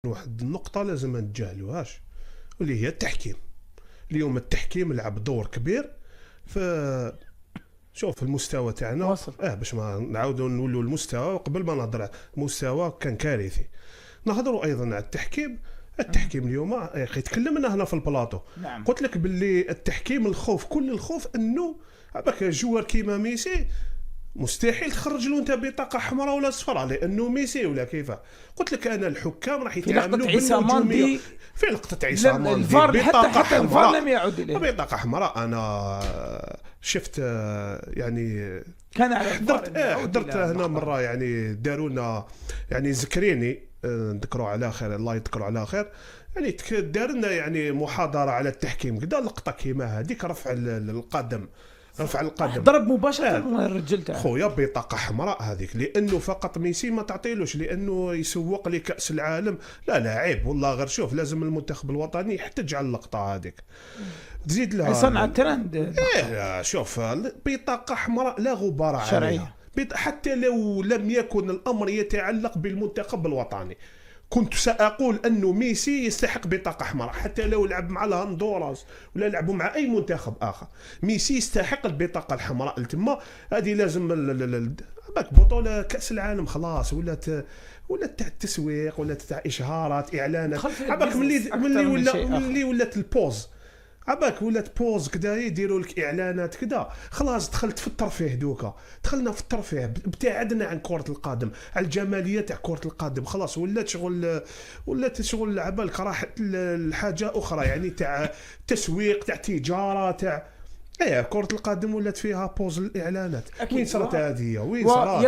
واحد النقطة لازم ما نتجاهلوهاش، واللي هي التحكيم. اليوم التحكيم لعب دور كبير في شوف المستوى تاعنا واصل. باش ما نعاودوا نولوا المستوى. قبل ما نهضر على المستوى كان كارثي، نهضروا ايضا على التحكيم. التحكيم اليوم يا اخي تكلمنا هنا في البلاطو. نعم. قلت لك باللي التحكيم الخوف، كل الخوف انه عباك جوار كيما ميسي مستحيل تخرج له انت بطاقه حمراء ولا صفراء لانه ميسي ولا كيف. قلت لك انا الحكام راح يتعاملوا بالنجوميه في لقطه عيسى ماندي الفار حتى الفار لم يعد اليه بطاقه حمراء. انا شفت يعني كان على حضرت هنا مره، يعني داروا لنا يعني زكريني نذكروا على خير، الله يذكره على خير، يعني دار لنا يعني محاضره على التحكيم كذا. لقطه كيما هذيك رفع القدم، رفع القدم ضرب مباشره الرجل تاعو خويا بطاقه حمراء هذيك، لانه فقط ميسي ما تعطيلوش لانه يسوق لكاس العالم. لا لا عيب والله، غير شوف لازم المنتخب الوطني يحتج على اللقطه هذيك، تزيد لها صنع الترند. شوف بطاقه حمراء لا غبار عليها، حتى لو لم يكن الامر يتعلق بالمنتخب الوطني كنت سأقول أنه ميسي يستحق بطاقة حمراء، حتى لو لعب مع الهندوراس ولا لعبوا مع أي منتخب آخر. ميسي يستحق البطاقة الحمراء التما هذه. لازم باك بطولة كأس العالم خلاص ولات تاع التسويق، ولا تاع إشهارات إعلانات. عباك ملي ولات البوز، عباك ولات بوز كدا يديروا لك اعلانات كدا. خلاص دخلت في الترفيه دوكا، دخلنا في الترفيه، ابتعدنا عن كرة القدم، على الجمالية تاع كرة القدم. خلاص ولات شغل عبالك راحت الحاجة أخرى، يعني تاع تسويق، تاع تجارة، تاع كرة القدم ولات فيها بوز الإعلانات. وين صارت هذه؟ وين صارت؟